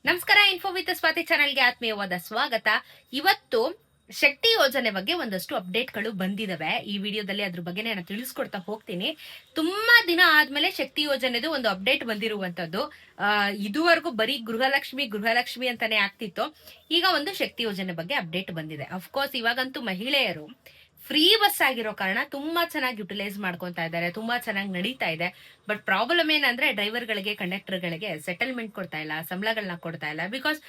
ನಮಸ್ಕಾರ. Info with Swati ಚಾನೆಲ್ಗೆ ಆತ್ಮೀಯವಾದ ಸ್ವಾಗತ. ಇವತ್ತು ಶಕ್ತಿ ಯೋಜನೆ ಬಗ್ಗೆ ಒಂದಷ್ಟು ಅಪ್ಡೇಟ್ಗಳು ಬಂದಿದಾವೆ. ಈ ವಿಡಿಯೋದಲ್ಲಿ ಅದ್ರ ಬಗ್ಗೆ ನಾನು ತಿಳಿಸ್ಕೊಡ್ತಾ ಹೋಗ್ತೀನಿ. ತುಂಬಾ ದಿನ ಆದ್ಮೇಲೆ ಶಕ್ತಿ ಯೋಜನೆದು ಒಂದು ಅಪ್ಡೇಟ್ ಬಂದಿರುವಂತದ್ದು. ಇದುವರೆಗೂ ಬರೀ ಗೃಹಲಕ್ಷ್ಮಿ ಅಂತಾನೆ ಆಗ್ತಿತ್ತು. ಈಗ ಒಂದು ಶಕ್ತಿ ಯೋಜನೆ ಬಗ್ಗೆ ಅಪ್ಡೇಟ್ ಬಂದಿದೆ. ಅಫ್ಕೋರ್ಸ್ ಇವಾಗಂತೂ ಮಹಿಳೆಯರು ಫ್ರೀ ಬಸ್ ಆಗಿರೋ ಕಾರಣ ತುಂಬಾ ಚೆನ್ನಾಗಿ ಯುಟಿಲೈಸ್ ಮಾಡ್ಕೊಂತಾ ಇದ್ದಾರೆ, ತುಂಬಾ ಚೆನ್ನಾಗಿ ನಡೀತಾ ಇದೆ. ಬಟ್ ಪ್ರಾಬ್ಲಮ್ ಏನಂದ್ರೆ ಡ್ರೈವರ್ಗಳಿಗೆ, ಕಂಡಕ್ಟರ್ಗಳಿಗೆ ಸೆಟಲ್ಮೆಂಟ್ ಕೊಡ್ತಾ ಇಲ್ಲ, ಸಂಬಳಗಳನ್ನ ಕೊಡ್ತಾ ಇಲ್ಲ. ಬಿಕಾಸ್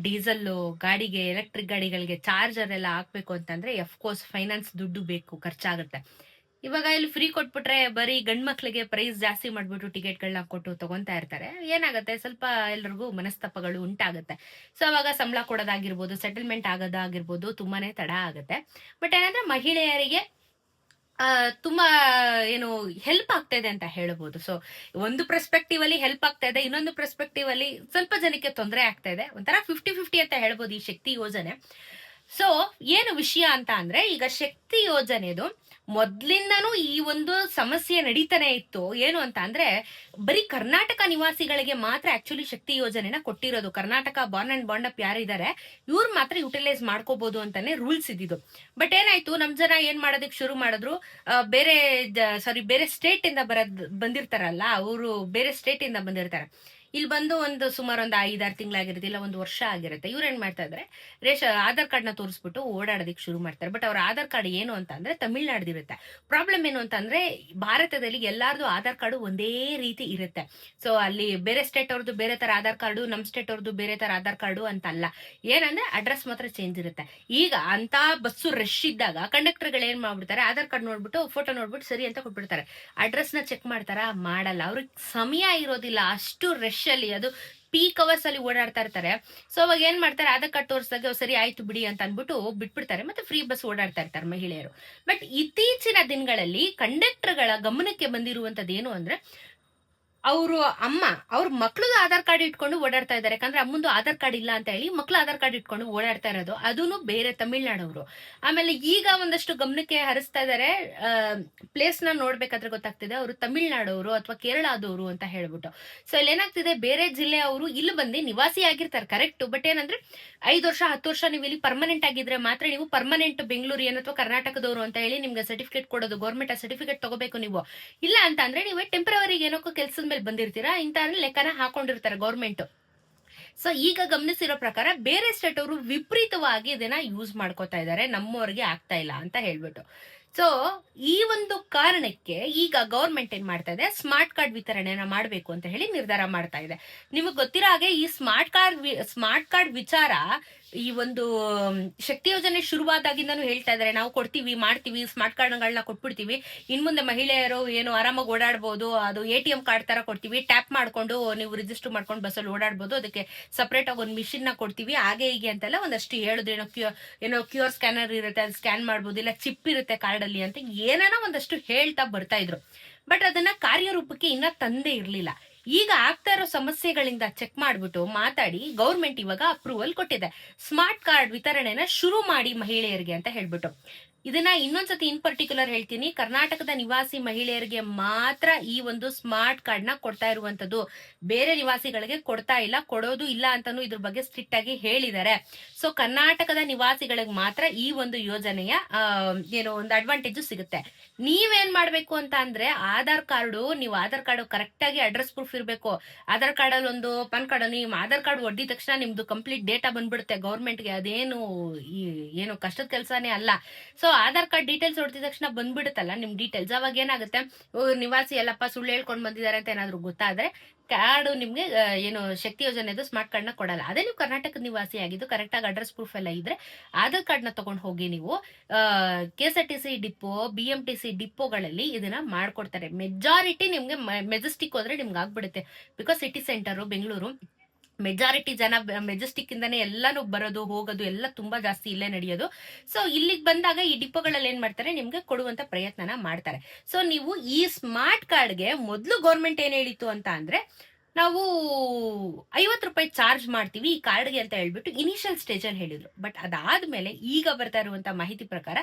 ಡೀಸೆಲ್ ಗಾಡಿಗೆ, ಎಲೆಕ್ಟ್ರಿಕ್ ಗಾಡಿಗಳಿಗೆ ಚಾರ್ಜರ್ ಎಲ್ಲ ಹಾಕ್ಬೇಕು ಅಂತಂದ್ರೆ ಅಫ್ಕೋರ್ಸ್ ಫೈನಾನ್ಸ್ ದುಡ್ಡು ಬೇಕು, ಖರ್ಚಾಗುತ್ತೆ. ಇವಾಗ ಇಲ್ಲಿ ಫ್ರೀ ಕೊಟ್ಬಿಟ್ರೆ ಬರೀ ಗಂಡ್ ಮಕ್ಳಿಗೆ ಪ್ರೈಸ್ ಜಾಸ್ತಿ ಮಾಡ್ಬಿಟ್ಟು ಟಿಕೆಟ್ಗಳನ್ನ ಕೊಟ್ಟು ತಗೊಂತಾ ಇರ್ತಾರೆ. ಏನಾಗುತ್ತೆ, ಸ್ವಲ್ಪ ಎಲ್ರಿಗೂ ಮನಸ್ತಾಪಗಳು ಉಂಟಾಗುತ್ತೆ. ಸೊ ಅವಾಗ ಸಂಬಳ ಕೊಡೋದಾಗಿರ್ಬೋದು, ಸೆಟಲ್ಮೆಂಟ್ ಆಗೋದಾಗಿರ್ಬೋದು ತುಂಬಾನೇ ತಡ ಆಗುತ್ತೆ. ಬಟ್ ಏನಂದ್ರೆ ಮಹಿಳೆಯರಿಗೆ ತುಂಬಾ ಏನು ಹೆಲ್ಪ್ ಆಗ್ತಾ ಇದೆ ಅಂತ ಹೇಳ್ಬೋದು. ಸೊ ಒಂದು ಪರ್ಸ್ಪೆಕ್ಟಿವ್ ಅಲ್ಲಿ ಹೆಲ್ಪ್ ಆಗ್ತಾ ಇದೆ, ಇನ್ನೊಂದು ಪರ್ಸ್ಪೆಕ್ಟಿವ್ ಅಲ್ಲಿ ಸ್ವಲ್ಪ ಜನಕ್ಕೆ ತೊಂದರೆ ಆಗ್ತಾ ಇದೆ. ಒಂಥರ 50-50 ಅಂತ ಹೇಳ್ಬೋದು ಈ ಶಕ್ತಿ ಯೋಜನೆ. ಸೊ ಏನು ವಿಷಯ ಅಂತ ಅಂದ್ರೆ, ಈಗ ಶಕ್ತಿ ಯೋಜನೆದು ಮೊದ್ಲಿಂದನೂ ಈ ಒಂದು ಸಮಸ್ಯೆ ನಡೀತಾನೆ ಇತ್ತು. ಏನು ಅಂತ ಅಂದ್ರೆ, ಬರೀ ಕರ್ನಾಟಕ ನಿವಾಸಿಗಳಿಗೆ ಮಾತ್ರ ಆಕ್ಚುಲಿ ಶಕ್ತಿ ಯೋಜನೆನ ಕೊಟ್ಟಿರೋದು. Karnataka Born and bond up ಯಾರಿದ್ದಾರೆ ಇವ್ರು ಮಾತ್ರ ಯುಟಿಲೈಸ್ ಮಾಡ್ಕೋಬಹುದು ಅಂತಾನೆ ರೂಲ್ಸ್ ಇದ್ದಿದ್ದು. ಬಟ್ ಏನಾಯ್ತು, ನಮ್ ಜನ ಏನ್ ಮಾಡೋದಕ್ಕೆ ಶುರು ಮಾಡಿದ್ರು, ಬೇರೆ ಸ್ಟೇಟ್ ಇಂದ ಬಂದಿರ್ತಾರಲ್ಲ, ಅವರು ಬೇರೆ ಸ್ಟೇಟ್ ಇಂದ ಬಂದಿರ್ತಾರೆ. ಇಲ್ಲಿ ಬಂದು ಸುಮಾರು ಒಂದು 5-6 ತಿಂಗಳಾಗಿರುತ್ತೆ, ಇಲ್ಲ ಒಂದು ವರ್ಷ ಆಗಿರುತ್ತೆ. ಇವ್ರು ಏನ್ ಮಾಡ್ತಾ ಇದ್ರೆ, ಆಧಾರ್ ಕಾರ್ಡ್ ನ ತೋರಿಸ್ಬಿಟ್ಟು ಓಡಾಡೋದಕ್ಕೆ ಶುರು ಮಾಡ್ತಾರೆ. ಬಟ್ ಅವ್ರ ಆಧಾರ್ ಕಾರ್ಡ್ ಏನು ಅಂತ ಅಂದ್ರೆ ತಮಿಳ್ನಾಡ್ದಿರುತ್ತೆ. ಪ್ರಾಬ್ಲಮ್ ಏನು ಅಂತ ಅಂದ್ರೆ, ಭಾರತದಲ್ಲಿ ಎಲ್ಲಾರ್ದು ಆಧಾರ್ ಕಾರ್ಡು ಒಂದೇ ರೀತಿ ಇರುತ್ತೆ. ಸೊ ಅಲ್ಲಿ ಬೇರೆ ಸ್ಟೇಟ್ ಅವ್ರದ್ದು ಬೇರೆ ತರ ಆಧಾರ್ ಕಾರ್ಡು, ನಮ್ ಸ್ಟೇಟ್ ಅವ್ರದ್ದು ಬೇರೆ ತರ ಆಧಾರ್ ಕಾರ್ಡು ಅಂತ ಅಲ್ಲ. ಏನಂದ್ರೆ ಅಡ್ರೆಸ್ ಮಾತ್ರ ಚೇಂಜ್ ಇರುತ್ತೆ. ಈಗ ಅಂತ ಬಸ್ಸು ರಶ್ ಇದ್ದಾಗ ಕಂಡಕ್ಟರ್ಗಳು ಏನ್ ಮಾಡ್ಬಿಡ್ತಾರೆ, ಆಧಾರ್ ಕಾರ್ಡ್ ನೋಡ್ಬಿಟ್ಟು, ಫೋಟೋ ನೋಡ್ಬಿಟ್ಟು ಸರಿ ಅಂತ ಕೊಟ್ಬಿಡ್ತಾರೆ. ಅಡ್ರೆಸ್ ನ ಚೆಕ್ ಮಾಡ್ತಾರ? ಮಾಡಲ್ಲ. ಅವ್ರಿಗೆ ಸಮಯ ಇರೋದಿಲ್ಲ, ಅಷ್ಟು ರಶ್ ಅಲ್ಲಿ, ಅದು ಪೀಕ್ ಅವರ್ಸ್ ಅಲ್ಲಿ ಓಡಾಡ್ತಾ ಇರ್ತಾರೆ. ಸೊ ಅವಾಗ ಏನ್ ಮಾಡ್ತಾರೆ, ಆಧಾರ್ ಕಾರ್ಡ್ ತೋರಿಸಿದಾಗ ಸರಿ ಆಯ್ತು ಬಿಡಿ ಅಂತ ಅನ್ಬಿಟ್ಟು ಬಿಟ್ಬಿಡ್ತಾರೆ. ಮತ್ತೆ ಫ್ರೀ ಬಸ್ ಓಡಾಡ್ತಾ ಇರ್ತಾರೆ ಮಹಿಳೆಯರು. ಬಟ್ ಇತ್ತೀಚಿನ ದಿನಗಳಲ್ಲಿ ಕಂಡಕ್ಟರ್ಗಳ ಗಮನಕ್ಕೆ ಬಂದಿರುವಂತದ್ದು ಏನು ಅಂದ್ರೆ, ಅವ್ರ ಮಕ್ಳದು ಆಧಾರ್ ಕಾರ್ಡ್ ಇಟ್ಕೊಂಡು ಓಡಾಡ್ತಾ ಇದ್ದಾರೆ. ಯಾಕಂದ್ರೆ ಅಮ್ಮಂದು ಆಧಾರ್ ಕಾರ್ಡ್ ಇಲ್ಲ ಅಂತ ಹೇಳಿ ಮಕ್ಳು ಆಧಾರ್ ಕಾರ್ಡ್ ಇಟ್ಕೊಂಡು ಓಡಾಡ್ತಾ ಇರೋದು, ಅದೂನು ಬೇರೆ ತಮಿಳ್ನಾಡವರು. ಆಮೇಲೆ ಈಗ ಒಂದಷ್ಟು ಗಮನಕ್ಕೆ ಹರಿಸ್ತಾ ಇದಾರೆ. ಪ್ಲೇಸ್ ನ ನೋಡ್ಬೇಕಾದ್ರೆ ಗೊತ್ತಾಗ್ತಿದೆ ಅವರು ತಮಿಳ್ನಾಡವರು ಅಥವಾ ಕೇರಳದವರು ಅಂತ ಹೇಳ್ಬಿಟ್ಟು. ಸೊ ಇಲ್ಲಿ ಏನಾಗ್ತಿದೆ, ಬೇರೆ ಜಿಲ್ಲೆಯವರು ಇಲ್ಲಿ ಬಂದು ನಿವಾಸಿ ಆಗಿರ್ತಾರೆ, ಕರೆಕ್ಟ್. ಬಟ್ ಏನಂದ್ರೆ 5 ವರ್ಷ 10 ವರ್ಷ ನೀವು ಇಲ್ಲಿ ಪರ್ಮನೆಂಟ್ ಆಗಿದ್ರೆ ಮಾತ್ರ ನೀವು ಪರ್ಮನೆಂಟ್ ಬೆಂಗಳೂರಿಯನ್ ಅಥವಾ ಕರ್ನಾಟಕದವರು ಅಂತ ಹೇಳಿ ನಿಮ್ಗೆ ಸರ್ಟಿಫಿಕೇಟ್ ಕೊಡೋದು. ಗೌರ್ಮೆಂಟ್ ಸರ್ಟಿಫಿಕೇಟ್ ತಗೋಬೇಕು ನೀವು. ಇಲ್ಲ ಅಂತ ಅಂದ್ರೆ ನೀವು ಟೆಂಪರರಿ ಏನಕ್ಕೋ ಕೆಲಸದ ಮೇಲೆ ಬಂದಿರ್ತೀರಾ, ಇಂತ ಲೆಕ್ಕನ ಹಾಕೊಂಡಿರ್ತಾರೆ ಗೌರ್ಮೆಂಟ್. ಸೊ ಈಗ ಗಮನಿಸಿರೋ ಪ್ರಕಾರ ಬೇರೆ ಸ್ಟೇಟ್ ಅವರು ವಿಪರೀತವಾಗಿ ಇದನ್ನ ಯೂಸ್ ಮಾಡ್ಕೋತಾ ಇದ್ದಾರೆ, ನಮ್ಮವರಿಗೆ ಆಗ್ತಾ ಇಲ್ಲ ಅಂತ ಹೇಳ್ಬಿಟ್ಟು. ಸೊ ಈ ಒಂದು ಕಾರಣಕ್ಕೆ ಈಗ ಗೌರ್ಮೆಂಟ್ ಏನ್ ಮಾಡ್ತಾ ಇದೆ, ಸ್ಮಾರ್ಟ್ ಕಾರ್ಡ್ ವಿತರಣೆನ ಮಾಡಬೇಕು ಅಂತ ಹೇಳಿ ನಿರ್ಧಾರ ಮಾಡ್ತಾ ಇದೆ. ನಿಮಗ್ ಗೊತ್ತಿರೋ ಹಾಗೆ ಈ ಸ್ಮಾರ್ಟ್ ಕಾರ್ಡ್ ವಿಚಾರ ಈ ಒಂದು ಶಕ್ತಿ ಯೋಜನೆ ಶುರುವಾದಾಗಿಂದನೂ ಹೇಳ್ತಾ ಇದಾರೆ, ನಾವು ಕೊಡ್ತೀವಿ, ಮಾಡ್ತೀವಿ, ಸ್ಮಾರ್ಟ್ ಕಾರ್ಡ್ಗಳನ್ನ ಕೊಟ್ಬಿಡ್ತೀವಿ, ಇನ್ ಮುಂದೆ ಮಹಿಳೆಯರು ಏನು ಆರಾಮಾಗಿ ಓಡಾಡ್ಬೋದು, ಅದು ATM ಕಾರ್ಡ್ ತರ ಕೊಡ್ತೀವಿ, ಟ್ಯಾಪ್ ಮಾಡ್ಕೊಂಡು ನೀವು ರಿಜಿಸ್ಟರ್ ಮಾಡ್ಕೊಂಡು ಬಸ್ಸಲ್ಲಿ ಓಡಾಡ್ಬೋದು, ಅದಕ್ಕೆ ಸಪರೇಟ್ ಆಗಿ ಒಂದು ಮಿಷಿನ್ ನ ಕೊಡ್ತೀವಿ, ಹಾಗೆ ಹೀಗೆ ಅಂತೆಲ್ಲ ಒಂದಷ್ಟು ಹೇಳಿದ್ರು. ಏನೋ QR ಸ್ಕ್ಯಾನರ್ ಇರುತ್ತೆ, ಅದು ಸ್ಕ್ಯಾನ್ ಮಾಡ್ಬೋದು, ಇಲ್ಲ ಚಿಪ್ ಇರುತ್ತೆ ಕಾರ್ಡ್ ಅಲ್ಲಿ ಅಂತ ಏನೇನೋ ಒಂದಷ್ಟು ಹೇಳ್ತಾ ಬರ್ತಾ ಇದ್ರು. ಬಟ್ ಅದನ್ನ ಕಾರ್ಯರೂಪಕ್ಕೆ ಇನ್ನ ತಂದೆ ಇರ್ಲಿಲ್ಲ. ಈಗ ಆಗ್ತಾ ಇರೋ ಸಮಸ್ಯೆಗಳಿಂದ ಚೆಕ್ ಮಾಡ್ಬಿಟ್ಟು ಮಾತಾಡಿ ಗೌರ್ಮೆಂಟ್ ಇವಾಗ ಅಪ್ರೂವಲ್ ಕೊಟ್ಟಿದೆ, ಸ್ಮಾರ್ಟ್ ಕಾರ್ಡ್ ವಿತರಣೆನ ಶುರು ಮಾಡಿ ಮಹಿಳೆಯರಿಗೆ ಅಂತ ಹೇಳ್ಬಿಟ್ಟು. ಇದನ್ನ ಇನ್ನೊಂದ್ಸತಿ ಇನ್ ಪರ್ಟಿಕ್ಯುಲರ್ ಹೇಳ್ತೀನಿ, ಕರ್ನಾಟಕದ ನಿವಾಸಿ ಮಹಿಳೆಯರಿಗೆ ಮಾತ್ರ ಈ ಒಂದು ಸ್ಮಾರ್ಟ್ ಕಾರ್ಡ್ ನ ಕೊಡ್ತಾ ಇರುವಂತದ್ದು, ಬೇರೆ ನಿವಾಸಿಗಳಿಗೆ ಕೊಡ್ತಾ ಇಲ್ಲ, ಕೊಡೋದು ಇಲ್ಲ ಅಂತಾನು ಇದ್ರ ಬಗ್ಗೆ ಸ್ಟ್ರಿಕ್ಟ್ ಆಗಿ ಹೇಳಿದ್ದಾರೆ. ಸೊ ಕರ್ನಾಟಕದ ನಿವಾಸಿಗಳಿಗೆ ಮಾತ್ರ ಈ ಒಂದು ಯೋಜನೆಯ ಏನೋ ಒಂದು ಅಡ್ವಾಂಟೇಜ್ ಸಿಗುತ್ತೆ. ನೀವೇನ್ ಮಾಡ್ಬೇಕು ಅಂತ ಅಂದ್ರೆ, ನೀವು ಆಧಾರ್ ಕಾರ್ಡ್ ಕರೆಕ್ಟ್ ಆಗಿ ಅಡ್ರೆಸ್ ಪ್ರೂಫ್ ಇರ್ಬೇಕು. ಆಧಾರ್ ಕಾರ್ಡ್ ಅಲ್ಲಿ ಒಂದು ಪಾನ್ ಕಾರ್ಡ್, ನೀವು ಆಧಾರ್ ಕಾರ್ಡ್ ಒಡ್ಡಿದ ತಕ್ಷಣ ನಿಮ್ದು ಕಂಪ್ಲೀಟ್ ಡೇಟಾ ಬಂದ್ಬಿಡುತ್ತೆ ಗೌರ್ಮೆಂಟ್ಗೆ. ಅದೇನು ಏನು ಕಷ್ಟದ ಕೆಲಸನೇ ಅಲ್ಲ. ಸೊ ಆಧಾರ್ ಕಾರ್ಡ್ ಡೀಟೇಲ್ಸ್ ಹೊಡ್ತಿದ ತಕ್ಷಣ ಬಂದ್ಬಿಡುತ್ತಲ್ಲ ನಿಮ್ ಡೀಟೇಲ್ಸ್. ಅವಾಗ ಏನಾಗುತ್ತೆ, ನಿವಾಸಿ ಎಲ್ಲಪ್ಪ ಸುಳ್ಳು ಹೇಳ್ಕೊಂಡು ಬಂದಿದ್ದಾರೆ ಅಂತ ಏನಾದ್ರು ಗೊತ್ತಾದ್ರೆ ಕಾರ್ಡ್ ನಿಮ್ಗೆ ಏನು ಶಕ್ತಿ ಯೋಜನೆದು ಸ್ಮಾರ್ಟ್ ಕಾರ್ಡ್ ನ ಕೊಡಲ್ಲ. ಅದೇ ನೀವು ಕರ್ನಾಟಕದ ನಿವಾಸಿ ಆಗಿದ್ದು ಕರೆಕ್ಟ್ ಆಗಿ ಅಡ್ರೆಸ್ ಪ್ರೂಫ್ ಎಲ್ಲ ಇದ್ರೆ ಆಧಾರ್ ಕಾರ್ಡ್ ನ ತಗೊಂಡು ಹೋಗಿ ನೀವು KSRTC ಡಿಪೋ, BMTC ಡಿಪೋಗಳಲ್ಲಿ ಇದನ್ನ ಮಾಡ್ಕೊಡ್ತಾರೆ. ಮೆಜಾರಿಟಿ ನಿಮ್ಗೆ ಮೆಜೆಸ್ಟಿಕ್ ಹೋದ್ರೆ ನಿಮ್ಗೆ ಆಗ್ಬಿಡುತ್ತೆ. Because city centre Bengaluru, majority ಜನ ಮೆಜೆಸ್ಟಿಕ್ ಇಂದಾನೆ ಎಲ್ಲಾನು ಬರೋದು ಹೋಗೋದು ಎಲ್ಲ ತುಂಬಾ ಜಾಸ್ತಿ ಇಲ್ಲೇ ನಡೆಯೋದು. ಸೊ ಇಲ್ಲಿಗೆ ಬಂದಾಗ ಈ ಡಿಪೋಗಳಲ್ಲಿ ಏನ್ ಮಾಡ್ತಾರೆ, ನಿಮ್ಗೆ ಕೊಡುವಂತ ಪ್ರಯತ್ನನ ಮಾಡ್ತಾರೆ. ಸೊ ನೀವು ಈ ಸ್ಮಾರ್ಟ್ ಕಾರ್ಡ್ಗೆ ಮೊದ್ಲು ಗೌರ್ಮೆಂಟ್ ಏನ್ ಹೇಳಿತ್ತು ಅಂತ ಅಂದ್ರೆ, ನಾವು 50 ರೂಪಾಯಿ ಚಾರ್ಜ್ ಮಾಡ್ತೀವಿ ಈ ಕಾರ್ಡ್ಗೆ ಅಂತ ಹೇಳ್ಬಿಟ್ಟು ಇನಿಷಿಯಲ್ ಸ್ಟೇಜ್ ಅಲ್ಲಿ ಹೇಳಿದ್ರು. ಬಟ್ ಅದಾದ್ಮೇಲೆ ಈಗ ಬರ್ತಾ ಇರುವಂತ ಮಾಹಿತಿ ಪ್ರಕಾರ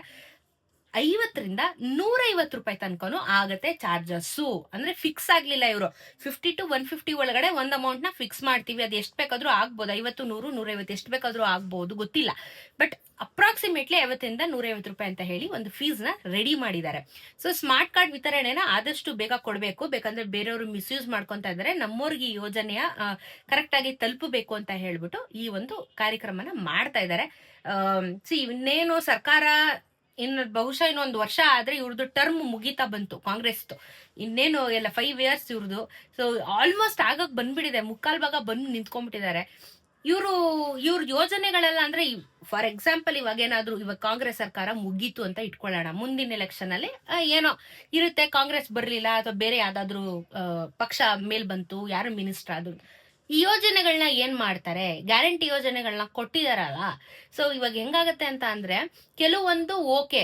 50ರಿಂದ 150 ರೂಪಾಯಿ ತನಕನೂ ಆಗತ್ತೆ ಚಾರ್ಜಸ್ಸು. ಅಂದ್ರೆ ಫಿಕ್ಸ್ ಆಗ್ಲಿಲ್ಲ ಇವರು 50 to 150 ಒಳಗಡೆ ಒಂದ್ ಅಮೌಂಟ್ ನ ಫಿಕ್ಸ್ ಮಾಡ್ತೀವಿ, ಅದು ಎಷ್ಟು ಬೇಕಾದ್ರೂ ಆಗ್ಬೋದು, 50, 100, 150 ಎಷ್ಟು ಬೇಕಾದ್ರೂ ಆಗ್ಬೋದು, ಗೊತ್ತಿಲ್ಲ. ಬಟ್ ಅಪ್ರಾಕ್ಸಿಮೇಟ್ಲಿ 50ರಿಂದ 150 ರೂಪಾಯಿ ಅಂತ ಹೇಳಿ ಒಂದು ಫೀಸ್ ನ ರೆಡಿ ಮಾಡಿದ್ದಾರೆ. ಸೊ ಸ್ಮಾರ್ಟ್ ಕಾರ್ಡ್ ವಿತರಣೆನ ಆದಷ್ಟು ಬೇಗ ಕೊಡ್ಬೇಕು, ಬೇಕಂದ್ರೆ ಬೇರೆಯವರು ಮಿಸ್ಯೂಸ್ ಮಾಡ್ಕೊಂತ ಇದ್ದಾರೆ, ನಮ್ಮವ್ರಿಗೆ ಈ ಯೋಜನೆಯ ಕರೆಕ್ಟ್ ಆಗಿ ತಲುಪಬೇಕು ಅಂತ ಹೇಳ್ಬಿಟ್ಟು ಈ ಒಂದು ಕಾರ್ಯಕ್ರಮನ ಮಾಡ್ತಾ ಇದ್ದಾರೆ. ಇನ್ನೇನು ಸರ್ಕಾರ ಇನ್ನು ಬಹುಶಃ ಇನ್ನೊಂದು ವರ್ಷ ಆದ್ರೆ ಇವ್ರದ್ದು ಟರ್ಮ್ ಮುಗೀತಾ ಬಂತು ಕಾಂಗ್ರೆಸ್ದು, ಇನ್ನೇನು ಎಲ್ಲ 5 years ಇವ್ರದ್ದು. ಸೊ ಆಲ್ಮೋಸ್ಟ್ ಆಗಕ್ ಬಂದ್ಬಿಟ್ಟಿದೆ, ಮುಕ್ಕಾಲ್ ಭಾಗ ಬಂದು ನಿಂತ್ಕೊಂಡ್ಬಿಟ್ಟಿದ್ದಾರೆ. ಇವ್ರ ಯೋಜನೆಗಳೆಲ್ಲ ಅಂದ್ರೆ ಫಾರ್ ಎಕ್ಸಾಂಪಲ್ ಇವಾಗ ಕಾಂಗ್ರೆಸ್ ಸರ್ಕಾರ ಮುಗೀತು ಅಂತ ಇಟ್ಕೊಳ್ಳೋಣ, ಮುಂದಿನ ಎಲೆಕ್ಷನ್ ಅಲ್ಲಿ ಏನೋ ಇರುತ್ತೆ, ಕಾಂಗ್ರೆಸ್ ಬರ್ಲಿಲ್ಲ ಅಥವಾ ಬೇರೆ ಯಾವ್ದಾದ್ರು ಪಕ್ಷ ಮೇಲ್ ಬಂತು, ಯಾರು ಮಿನಿಸ್ಟರ್ ಆದ್ರು, ಈ ಯೋಜನೆಗಳನ್ನ ಏನ್ ಮಾಡ್ತಾರೆ, ಗ್ಯಾರಂಟಿ ಯೋಜನೆಗಳನ್ನ ಕೊಟ್ಟಿದಾರಲ್ಲ. ಸೊ ಇವಾಗ ಹೆಂಗಾಗತ್ತೆ ಅಂತ ಅಂದ್ರೆ ಕೆಲವೊಂದು ಓಕೆ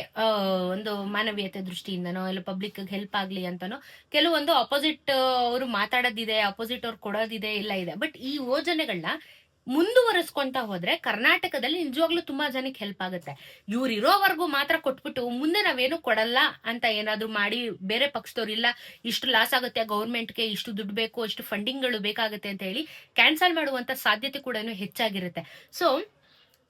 ಒಂದು ಮಾನವೀಯತೆ ದೃಷ್ಟಿಯಿಂದನೋ ಇಲ್ಲ ಪಬ್ಲಿಕ್ ಹೆಲ್ಪ್ ಆಗ್ಲಿ ಅಂತನೋ ಕೆಲವೊಂದು ಅಪೋಸಿಟ್ ಅವರು ಮಾತಾಡೋದಿದೆ, ಅಪೋಸಿಟ್ ಅವ್ರು ಕೊಡೋದಿದೆ, ಎಲ್ಲ ಇದೆ. ಬಟ್ ಈ ಯೋಜನೆಗಳನ್ನ ಮುಂದುವರಿಸ್ಕೊಂತ ಹೋದ್ರೆ ಕರ್ನಾಟಕದಲ್ಲಿ ನಿಜವಾಗ್ಲೂ ತುಂಬಾ ಜನಕ್ಕೆ ಹೆಲ್ಪ್ ಆಗುತ್ತೆ. ಇವ್ರು ಇರೋವರೆಗೂ ಮಾತ್ರ ಕೊಟ್ಬಿಟ್ಟು ಮುಂದೆ ನಾವೇನು ಕೊಡಲ್ಲ ಅಂತ ಏನಾದ್ರು ಮಾಡಿ ಬೇರೆ ಪಕ್ಷದವ್ರು ಇಲ್ಲ ಇಷ್ಟು ಲಾಸ್ ಆಗುತ್ತೆ ಗೌರ್ಮೆಂಟ್ಗೆ, ಇಷ್ಟು ದುಡ್ಡು ಬೇಕು, ಇಷ್ಟು ಫಂಡಿಂಗ್ಗಳು ಬೇಕಾಗುತ್ತೆ ಅಂತ ಹೇಳಿ ಕ್ಯಾನ್ಸಲ್ ಮಾಡುವಂತ ಸಾಧ್ಯತೆ ಕೂಡ ಹೆಚ್ಚಾಗಿರುತ್ತೆ. ಸೊ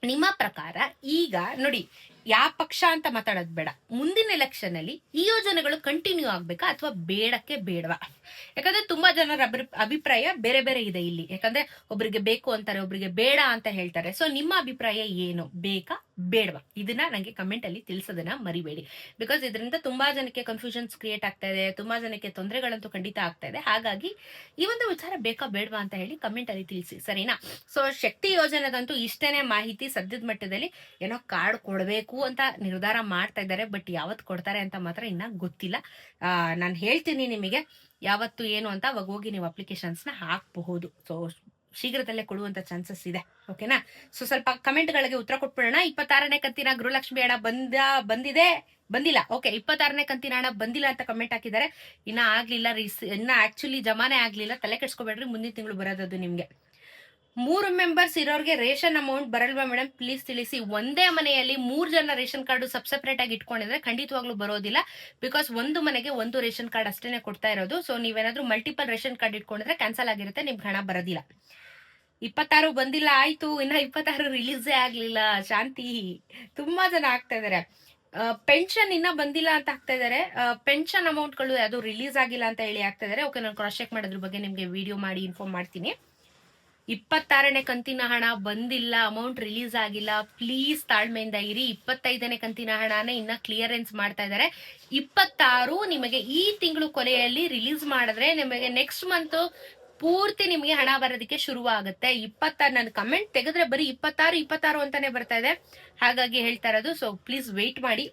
ನಿಮ್ಮ ಪ್ರಕಾರ ಈಗ ನೋಡಿ, ಯಾವ ಪಕ್ಷ ಅಂತ ಮಾತಾಡೋದು ಬೇಡ, ಮುಂದಿನ ಎಲೆಕ್ಷನ್ ಅಲ್ಲಿ ಈ ಯೋಜನೆಗಳು ಕಂಟಿನ್ಯೂ ಆಗ್ಬೇಕಾ ಅಥವಾ ಬೇಡಕ್ಕೆ ಬೇಡವಾ? ಯಾಕಂದ್ರೆ ತುಂಬಾ ಜನರ ಅಭಿಪ್ರಾಯ ಬೇರೆ ಬೇರೆ ಇದೆ ಇಲ್ಲಿ. ಯಾಕಂದ್ರೆ ಒಬ್ರಿಗೆ ಬೇಕು ಅಂತಾರೆ, ಒಬ್ರಿಗೆ ಬೇಡ ಅಂತ ಹೇಳ್ತಾರೆ. ಸೊ ನಿಮ್ಮ ಅಭಿಪ್ರಾಯ ಏನು, ಬೇಕಾ ಬೇಡವಾ? ಇದನ್ನ ನಂಗೆ ಕಮೆಂಟ್ ಅಲ್ಲಿ ತಿಳಿಸೋದನ್ನ ಮರಿಬೇಡಿ. ಬಿಕಾಸ್ ಇದರಿಂದ ತುಂಬಾ ಜನಕ್ಕೆ ಕನ್ಫ್ಯೂಷನ್ಸ್ ಕ್ರಿಯೇಟ್ ಆಗ್ತಾ ಇದೆ, ತುಂಬಾ ಜನಕ್ಕೆ ತೊಂದರೆಗಳಂತೂ ಖಂಡಿತ ಆಗ್ತಾ ಇದೆ. ಹಾಗಾಗಿ ಈ ಒಂದು ವಿಚಾರ ಬೇಕಾ ಬೇಡವಾ ಅಂತ ಹೇಳಿ ಕಮೆಂಟ್ ಅಲ್ಲಿ ತಿಳಿಸಿ, ಸರಿನಾ? ಸೊ ಶಕ್ತಿ ಯೋಜನೆದಂತೂ ಇಷ್ಟೇನೆ ಮಾಹಿತಿ. ಸದ್ಯದ ಮಟ್ಟದಲ್ಲಿ ಏನೋ ಕಾರ್ಡ್ ಕೊಡ್ಬೇಕು ಅಂತ ನಿರ್ಧಾರ ಮಾಡ್ತಾ ಇದ್ದಾರೆ, ಬಟ್ ಯಾವತ್ ಕೊಡ್ತಾರೆ ಅಂತ ಮಾತ್ರ ಇನ್ನ ಗೊತ್ತಿಲ್ಲ. ನಾನು ಹೇಳ್ತೀನಿ ನಿಮಗೆ ಯಾವತ್ತು ಏನು ಅಂತ, ಅವಾಗ ಹೋಗಿ ನೀವು ಅಪ್ಲಿಕೇಶನ್ಸ್ ನ ಹಾಕಬಹುದು. ಸೊ ಶೀಘ್ರದಲ್ಲೇ ಕೊಡುವಂತ ಚಾನ್ಸಸ್ ಇದೆ, ಓಕೆನಾ? ಸೊ ಸ್ವಲ್ಪ ಕಮೆಂಟ್ ಗಳಿಗೆ ಉತ್ತರ ಕೊಟ್ಬಿಡೋಣ. 26ನೇ ಕಂತಿನ ಗೃಹಲಕ್ಷ್ಮಿ ಹಣ ಬಂದಿಲ್ಲ. ಓಕೆ, 26ನೇ ಕಂತಿನ ಹಣ ಬಂದಿಲ್ಲ ಅಂತ ಕಮೆಂಟ್ ಹಾಕಿದ್ದಾರೆ. ಇನ್ನ ಆಗ್ಲಿಲ್ಲ, ಇನ್ನ ಆಕ್ಚುಲಿ ಜಮಾನೆ ಆಗ್ಲಿಲ್ಲ, ತಲೆ ಕೆಡ್ಸ್ಕೊಬೇಡ್ರಿ, ಮುಂದಿನ ತಿಂಗಳು ಬರೋದದು ನಿಮ್ಗೆ. 3 ಮೆಂಬರ್ಸ್ ಇರೋರಿಗೆ ರೇಷನ್ ಅಮೌಂಟ್ ಬರಲ್ವಾ ಮೇಡಮ್, ಪ್ಲೀಸ್ ತಿಳಿಸಿ. ಒಂದೇ ಮನೆಯಲ್ಲಿ 3 ಜನ ರೇಷನ್ ಕಾರ್ಡ್ ಸೆಪರೇಟ್ ಆಗಿ ಇಟ್ಕೊಂಡಿದ್ರೆ ಖಂಡಿತವಾಗ್ಲೂ ಬರೋದಿಲ್ಲ. ಬಿಕಾಸ್ ಒಂದು ಮನೆಗೆ ಒಂದು ರೇಷನ್ ಕಾರ್ಡ್ ಅಷ್ಟೇನೆ ಕೊಡ್ತಾ ಇರೋದು. ಸೊ ನೀವೇನಾದ್ರೂ ಮಲ್ಟಿಪಲ್ ರೇಷನ್ ಕಾರ್ಡ್ ಇಟ್ಕೊಂಡಿದ್ರೆ ಕ್ಯಾನ್ಸಲ್ ಆಗಿರುತ್ತೆ, ನಿಮ್ಗೆ ಹಣ ಬರೋದಿಲ್ಲ. 26 ಬಂದಿಲ್ಲ, ಆಯ್ತು, ಇನ್ನ 26 ರಿಲೀಸೇ ಆಗ್ಲಿಲ್ಲ. ಶಾಂತಿ, ತುಂಬಾ ಜನ ಆಗ್ತಾ ಇದಾರೆ. ಪೆನ್ಷನ್ ಇನ್ನ ಬಂದಿಲ್ಲ ಅಂತ ಆಗ್ತಾ ಇದಾರೆ. ಪೆನ್ಷನ್ ಅಮೌಂಟ್ ಗಳು ಅದು ರಿಲೀಸ್ ಆಗಿಲ್ಲ ಅಂತ ಹೇಳಿ ಆಗ್ತಾ ಇದಾರೆ. ಓಕೆ, ನಾನು ಕ್ರಾಸ್ ಚೆಕ್ ಮಾಡೋದ್ರ ಬಗ್ಗೆ ನಿಮ್ಗೆ ವಿಡಿಯೋ ಮಾಡಿ ಇನ್ಫಾರ್ಮ್ ಮಾಡ್ತೀನಿ. 26ನೇ ಕಂತಿನ ಹಣ ಬಂದಿಲ್ಲ, ಅಮೌಂಟ್ ರಿಲೀಸ್ ಆಗಿಲ್ಲ, ಪ್ಲೀಸ್ ತಾಳ್ಮೆಯಿಂದ ಇರಿ. 25ನೇ ಕಂತಿನ ಹಣನೇ ಇನ್ನ ಕ್ಲಿಯರೆನ್ಸ್ ಮಾಡ್ತಾ ಇದ್ದಾರೆ. 26 ನಿಮಗೆ ಈ ತಿಂಗಳು ಕೊನೆಯಲ್ಲಿ ರಿಲೀಸ್ ಮಾಡಿದ್ರೆ ನಿಮಗೆ ನೆಕ್ಸ್ಟ್ ಮಂತ್ ಪೂರ್ತಿ ನಿಮಗೆ ಹಣ ಬರೋದಕ್ಕೆ ಶುರುವಾಗುತ್ತೆ. 26 ನಾನು ಕಮೆಂಟ್ ತೆಗೆದ್ರೆ ಬರೀ 26 ಅಂತಾನೆ ಬರ್ತಾ ಇದೆ, ಹಾಗಾಗಿ ಹೇಳ್ತಾ ಇರೋದು. ಸೊ ಪ್ಲೀಸ್ ವೆಯ್ಟ್ ಮಾಡಿ.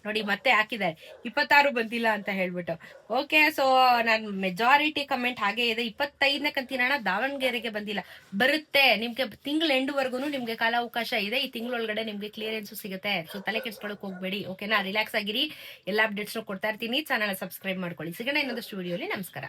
ನೋಡಿ ಮತ್ತೆ ಹಾಕಿದ್ದಾರೆ 26 ಬಂದಿಲ್ಲ ಅಂತ ಹೇಳ್ಬಿಟ್ಟು. ಓಕೆ, ಸೊ ನಾನು ಮೆಜಾರಿಟಿ ಕಮೆಂಟ್ ಹಾಗೆ ಇದೆ. 25ನೇ ಕಂತಿನ ಹಣ ದಾವಣಗೆರೆಗೆ ಬಂದಿಲ್ಲ, ಬರುತ್ತೆ ನಿಮ್ಗೆ ತಿಂಗಳ ಎಂಡ್ವರೆಗೂ ನಿಮ್ಗೆ ಕಾಲಾವಕಾಶ ಇದೆ. ಈ ತಿಂಗಳೊಳಗಡೆ ನಿಮ್ಗೆ ಕ್ಲಿಯರೆನ್ಸ್ ಸಿಗುತ್ತೆ. ಸೊ ತಲೆ ಕೆಡ್ಸ್ಕೊಳಕ್ ಹೋಗ್ಬೇಡಿ, ಓಕೆನಾ? ರಿಲ್ಯಾಕ್ಸ್ ಆಗಿರಿ, ಎಲ್ಲ ಅಪ್ಡೇಟ್ಸ್ ಕೊಡ್ತಾ ಇರ್ತೀನಿ. ಚಾನಲ್ ಸಬ್ಸ್ಕ್ರೈಬ್ ಮಾಡ್ಕೊಳ್ಳಿ. ಸಿಗೋಣ ಇನ್ನೊಂದಷ್ಟು ವಿಡಿಯೋಲಿ. ನಮಸ್ಕಾರ.